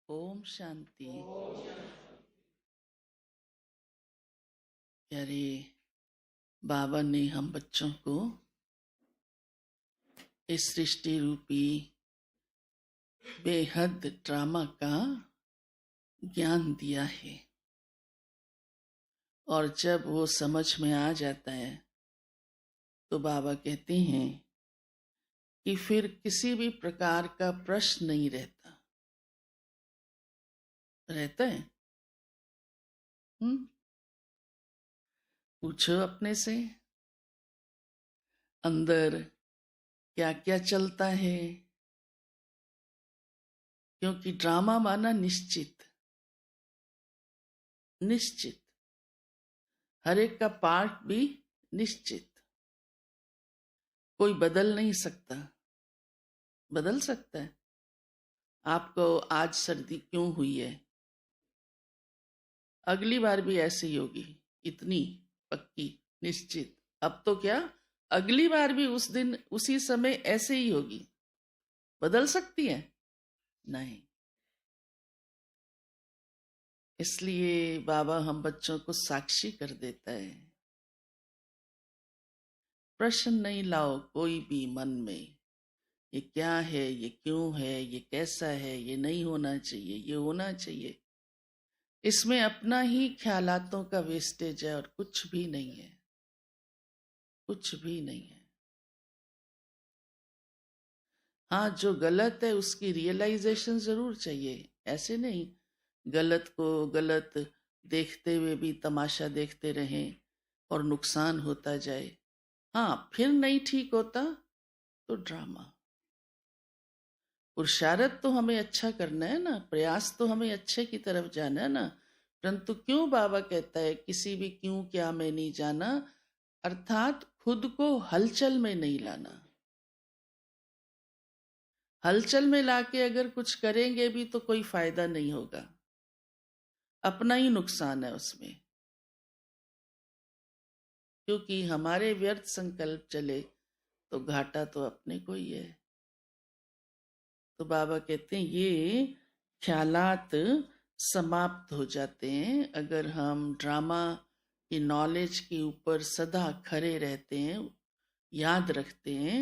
ओम शांति। अरे बाबा ने हम बच्चों को इस सृष्टि रूपी बेहद ड्रामा का ज्ञान दिया है, और जब वो समझ में आ जाता है तो बाबा कहते हैं कि फिर किसी भी प्रकार का प्रश्न नहीं रहता है। पूछो अपने से, अंदर क्या क्या चलता है, क्योंकि ड्रामा माना निश्चित। हर एक का पार्ट भी निश्चित, कोई बदल नहीं सकता। बदल सकता है। आपको आज सर्दी क्यों हुई है, अगली बार भी ऐसे ही होगी, इतनी पक्की निश्चित। अब तो क्या, अगली बार भी उस दिन उसी समय ऐसे ही होगी। बदल सकती है? नहीं। इसलिए बाबा हम बच्चों को साक्षी कर देता है। प्रश्न नहीं लाओ कोई भी मन में, ये क्या है, ये क्यों है, ये कैसा है, ये नहीं होना चाहिए, ये होना चाहिए। इसमें अपना ही ख्यालातों का वेस्टेज है और कुछ भी नहीं है। कुछ भी नहीं है। हाँ, जो गलत है उसकी रियलाइजेशन जरूर चाहिए। ऐसे नहीं गलत को गलत देखते हुए भी तमाशा देखते रहें और नुकसान होता जाए। हाँ, फिर नहीं ठीक होता तो ड्रामा। पुरुषार्थ तो हमें अच्छा करना है ना, प्रयास तो हमें अच्छे की तरफ जाना है ना। परंतु क्यों बाबा कहता है किसी भी क्यों क्या में नहीं जाना, अर्थात खुद को हलचल में नहीं लाना। हलचल में लाके अगर कुछ करेंगे भी तो कोई फायदा नहीं होगा, अपना ही नुकसान है उसमें। क्योंकि हमारे व्यर्थ संकल्प चले तो घाटा तो अपने को ही है। तो बाबा कहते हैं ये ख्यालात समाप्त हो जाते हैं अगर हम ड्रामा की नॉलेज के ऊपर सदा खरे रहते हैं, याद रखते हैं।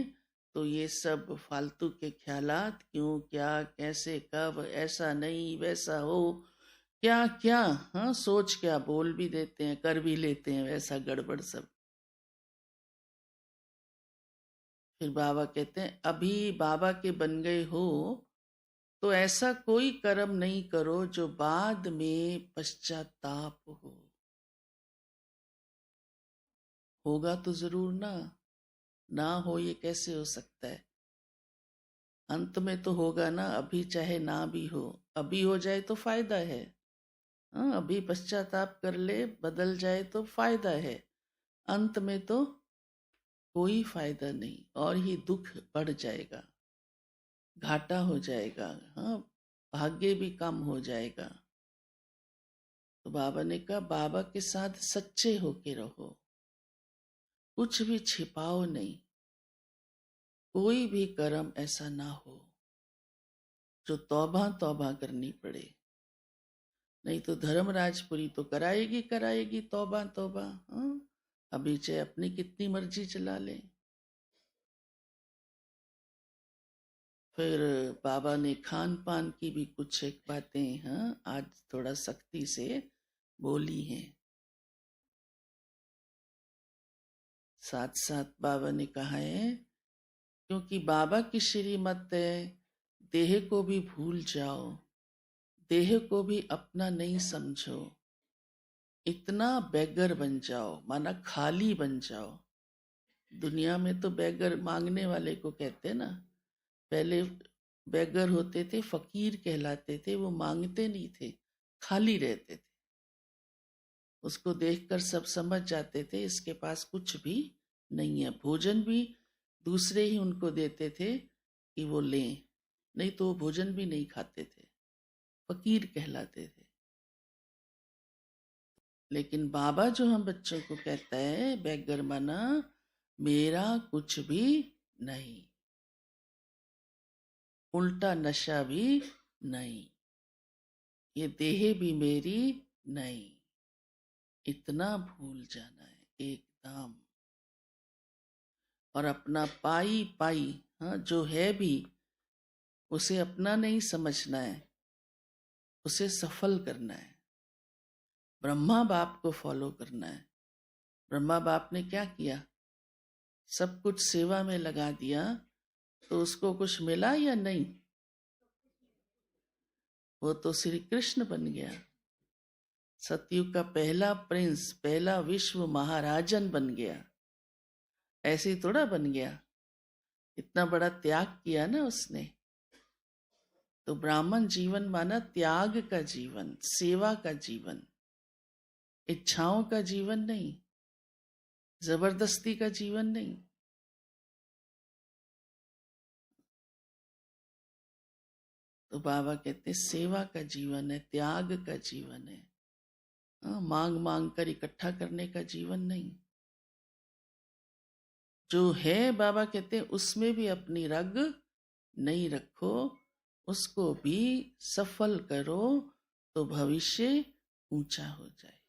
तो ये सब फालतू के ख्यालात, क्यों क्या कैसे कब, ऐसा नहीं वैसा हो, क्या क्या, हाँ सोच क्या बोल भी देते हैं, कर भी लेते हैं वैसा गड़बड़ सब। फिर बाबा कहते हैं अभी बाबा के बन गए हो तो ऐसा कोई कर्म नहीं करो जो बाद में पश्चाताप हो। होगा तो जरूर ना, ना हो ये कैसे हो सकता है। अंत में तो होगा ना, अभी चाहे ना भी हो। अभी हो जाए तो फायदा है। हाँ, अभी पश्चाताप कर ले, बदल जाए तो फायदा है। अंत में तो कोई फायदा नहीं, और ही दुख बढ़ जाएगा, घाटा हो जाएगा। हाँ, भाग्य भी कम हो जाएगा। तो बाबा ने कहा बाबा के साथ सच्चे होके रहो, कुछ भी छिपाओ नहीं। कोई भी कर्म ऐसा ना हो जो तौबा तौबा करनी पड़े। नहीं तो धर्मराजपुरी तो कराएगी तौबा तौबा। हाँ, अभी चाहे अपनी कितनी मर्जी चला ले। फिर बाबा ने खान पान की भी कुछ एक बातें, हाँ आज थोड़ा सख्ती से बोली हैं। साथ साथ बाबा ने कहा है क्योंकि बाबा की श्रीमत है देह को भी भूल जाओ, देह को भी अपना नहीं समझो, इतना बेगर बन जाओ, माना खाली बन जाओ। दुनिया में तो बेगर मांगने वाले को कहते हैं ना। पहले बेगर होते थे, फकीर कहलाते थे, वो मांगते नहीं थे, खाली रहते थे। उसको देखकर सब समझ जाते थे इसके पास कुछ भी नहीं है। भोजन भी दूसरे ही उनको देते थे कि वो लें, नहीं तो वो भोजन भी नहीं खाते थे, फकीर कहलाते थे। लेकिन बाबा जो हम बच्चों को कहता है बेगर माना मेरा कुछ भी नहीं, उल्टा नशा भी नहीं। ये देह भी मेरी नहीं, इतना भूल जाना है एकदम। और अपना पाई पाई, हाँ, जो है भी उसे अपना नहीं समझना है, उसे सफल करना है। ब्रह्मा बाप को फॉलो करना है। ब्रह्मा बाप ने क्या किया? सब कुछ सेवा में लगा दिया, तो उसको कुछ मिला या नहीं? वो तो श्री कृष्ण बन गया, सतयुग का पहला प्रिंस, पहला विश्व महाराजन बन गया। ऐसे ही थोड़ा बन गया, इतना बड़ा त्याग किया ना उसने। तो ब्राह्मण जीवन माना त्याग का जीवन, सेवा का जीवन, इच्छाओं का जीवन नहीं, जबरदस्ती का जीवन नहीं। तो बाबा कहते सेवा का जीवन है, त्याग का जीवन है। हाँ, मांग मांग कर इकट्ठा करने का जीवन नहीं। जो है बाबा कहते उसमें भी अपनी रग नहीं रखो, उसको भी सफल करो, तो भविष्य ऊंचा हो जाए।